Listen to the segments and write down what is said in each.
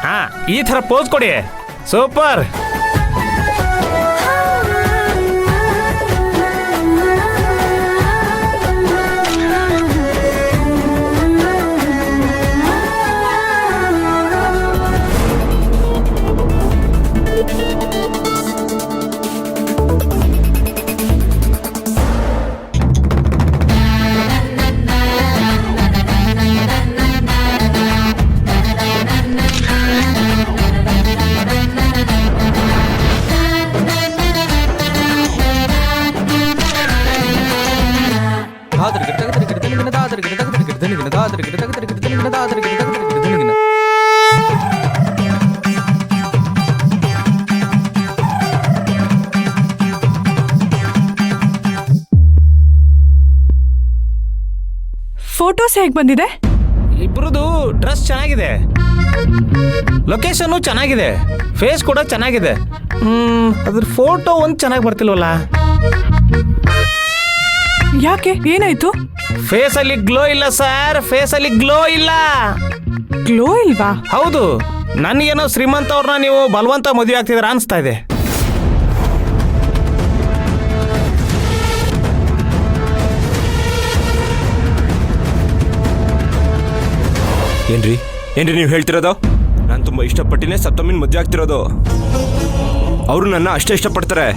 ಹಾ, ಈ ತರ ಪೋಸ್ ಕೊಡಿ. ಸೂಪರ್. ಫೋಟೋಸ್ ಹೇಗ್ ಬಂದಿದೆ? ಇಬ್ರದು ಡ್ರೆಸ್ ಚೆನ್ನಾಗಿದೆ, ಲೊಕೇಶನ್ ಚೆನ್ನಾಗಿದೆ, ಫೇಸ್ ಕೂಡ ಚೆನ್ನಾಗಿದೆ. ಅದ್ರ ಫೋಟೋ ಒಂದು ಚೆನ್ನಾಗಿ ಬರ್ತಿಲ್ವಲ್ಲ? ಯಾಕೆ, ಏನಾಯ್ತು? ಫೇಸ್ ಅಲ್ಲಿ ಗ್ಲೋ ಇಲ್ಲ ಸರ್, ಫೇಸ್ ಅಲ್ಲಿ ಗ್ಲೋ ಇಲ್ಲ. ಗ್ಲೋ ಇಲ್ವಾ? ಹೌದು, ನನಗೇನೋ ಶ್ರೀಮಂತ ಅವ್ರನ್ನ ನೀವು ಬಲವಂತ ಮದುವೆ ಆಗ್ತಿದಾರ ಅನ್ಸ್ತಾ ಇದೆ. ಏನ್ರಿ ನೀವು ಹೇಳ್ತಿರೋದು? ನಾನು ತುಂಬಾ ಇಷ್ಟಪಟ್ಟಿನೇ ಸಪ್ತಮಿನ್ ಮದುವೆ ಆಗ್ತಿರೋದು. ಅವರು ನನ್ನ ಅಷ್ಟೇ ಇಷ್ಟಪಡ್ತಾರೆ.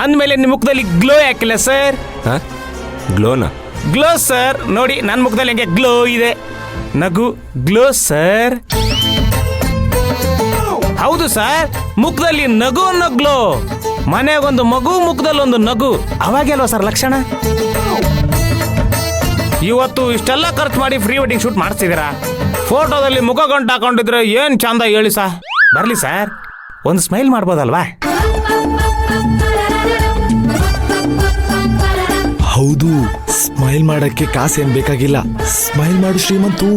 ಅಂದಮೇಲೆ ನಿಮ್ಮ ಮುಖದಲ್ಲಿ ಗ್ಲೋ ಯಾಕಿಲ್ಲ ಸರ್? ಗ್ಲೋನಾ? ಗ್ಲೋ ಸರ್, ನೋಡಿ ನನ್ನ ಮುಖದಲ್ಲಿ ಹೆಂಗೆ ಗ್ಲೋ ಇದೆ. ನಗು ಗ್ಲೋ ಸರ್. ಹೌದು ಸರ್, ಮುಖದಲ್ಲಿ ನಗು ಅನ್ನೋ ಗ್ಲೋ. ಮನೆಗೊಂದು ಮಗು, ಮುಖದಲ್ಲಿ ಒಂದು ನಗು, ಅವಾಗೆಲ್ವ ಸರ್ ಲಕ್ಷಣ? ಇವತ್ತು ಇಷ್ಟೆಲ್ಲ ಖರ್ಚು ಮಾಡಿ ಪ್ರೀ ವೆಡ್ಡಿಂಗ್ ಶೂಟ್ ಮಾಡಿಸ್ತಿದ್ದೀರಾ, ಫೋಟೋದಲ್ಲಿ ಮುಖ ಗಂಟು ಹಾಕೊಂಡಿದ್ರೆ ಏನ್ ಚಂದ ಹೇಳಿ ಸರ್. ಬರ್ಲಿ ಸರ್, ಒಂದು ಸ್ಮೈಲ್ ಮಾಡ್ಬೋದಲ್ವಾ? ಹೌದು, ಸ್ಮೈಲ್ ಮಾಡಕ್ಕೆ ಕಾಸೇನ್ ಬೇಕಾಗಿಲ್ಲ. ಸ್ಮೈಲ್ ಮಾಡು ಶ್ರೀಮಂತು.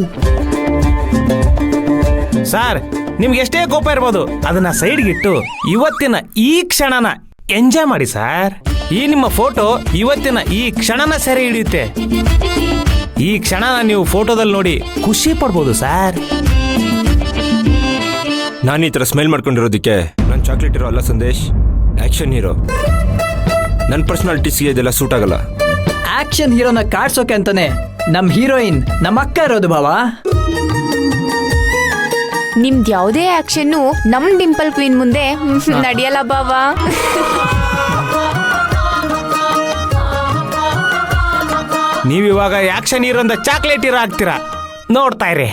ಸರ್, ನಿಮ್ಗೆ ಎಷ್ಟೇ ಕೋಪ ಇರ್ಬೋದು, ಅದನ್ನ ಸೈಡ್ಗಿಟ್ಟು ಇವತ್ತಿನ ಈ ಕ್ಷಣನ ಎಂಜಾಯ್ ಮಾಡಿ ಸರ್. ಈ ನಿಮ್ಮ ಫೋಟೋ ಇವತ್ತಿನ ಈ ಕ್ಷಣನ ಸೆರೆ ಹಿಡಿಯುತ್ತೆ. ಈ ಕ್ಷಣನ ನೀವು ಫೋಟೋದಲ್ಲಿ ನೋಡಿ ಖುಷಿ ಪಡ್ಬೋದು ಸರ್. ನಾನು ಈ ಥರ ಸ್ಮೈಲ್ ಮಾಡ್ಕೊಂಡಿರೋದಕ್ಕೆ ನಾನು ಚಾಕ್ಲೇಟ್ ಹೀರೋ ಅಲ್ಲ ಸಂದೇಶ್, ಆಕ್ಷನ್ ಹೀರೋ. ನನ್ನ ಪರ್ಸನಾಲಿಟೀಸ್ಗೆ ಇದೆಲ್ಲ ಸೂಟ್ ಆಗಲ್ಲ. ಆಕ್ಷನ್ ಹೀರೋನ ಕಾಡ್ಸೋಕೆ ಅಂತಾನೆ ನಮ್ ಹೀರೋಯಿನ್ ನಮ್ಮ ಅಕ್ಕ ಇರೋದು ಭಾವ. ನಿಮ್ದು ಯಾವುದೇ ಆಕ್ಷನ್ನು ನಮ್ ಡಿಂಪಲ್ ಕ್ವೀನ್ ಮುಂದೆ ನಡೆಯಲ್ಲ ಬಾವ. ನೀವಿವಾಗ ಆಕ್ಷನ್ ಹೀರೋ ಅಂತ ಚಾಕ್ಲೇಟ್ ಹೀರೋ ಆಗ್ತೀರಾ, ನೋಡ್ತಾ ಇರಿ.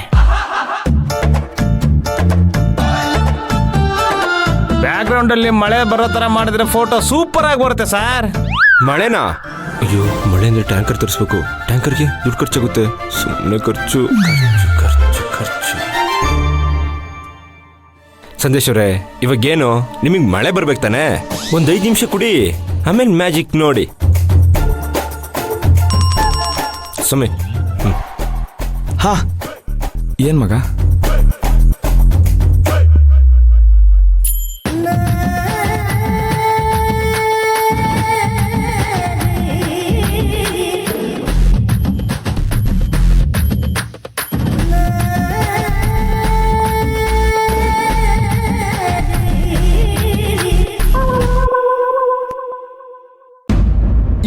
ಬ್ಯಾಕ್ ಗ್ರೌಂಡ್ ಅಲ್ಲಿ ಮಳೆ ಬರೋ ತರ ಮಾಡಿದ್ರೆ ಫೋಟೋ ಸೂಪರ್ ಆಗಿ ಬರುತ್ತೆ ಸರ್. ಮಳೆನಾ? ಅಯ್ಯೋ, ಮಳೆ ಅಂದ್ರೆ ಟ್ಯಾಂಕರ್ ತರಿಸ್ಬೇಕು. ಟ್ಯಾಂಕರ್ಗೆ ದುಡ್ಡು ಖರ್ಚಾಗುತ್ತೆ. ಸುಮ್ಮನೆ ಖರ್ಚು. ಸಂದೇಶ್ ಅವರೇ, ಇವಾಗೇನು ನಿಮಗೆ ಮಳೆ ಬರ್ಬೇಕು ತಾನೆ? ಒಂದು 5 ನಿಮಿಷ ಕುಡಿ, ಆಮೇಲೆ ಮ್ಯಾಜಿಕ್ ನೋಡಿ. ಸಮಯ. ಹಾ, ಏನ್ ಮಗ?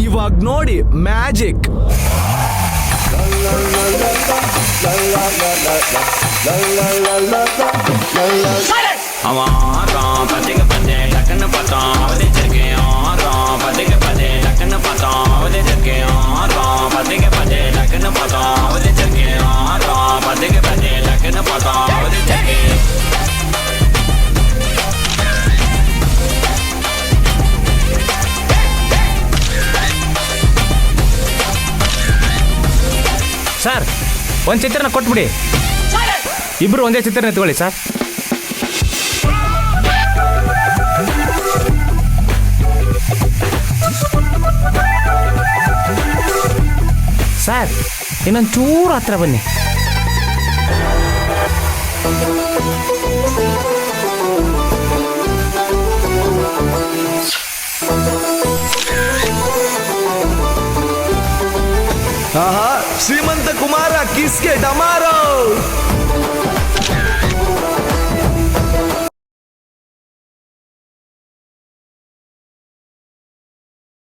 ಇವಾಗ ನೋಡಿ ಮ್ಯಾಜಿಕ್. ಸರ್, ಒಂದು ಚಿತ್ರನ ಕೊಟ್ಬಿಡಿ. ಇಬ್ರು ಒಂದೇ ಚಿತ್ರನ ತಗೊಳ್ಳಿ ಸರ್. ಸರ್, ಇನ್ನೊಂದು ಚೂರು ಹತ್ರ ಬನ್ನಿ. ಆಹಾ, ಶ್ರೀಮಂತ ಕುಮಾರ ಕಿಸ್ಗೆ ಡಮಾರೋ.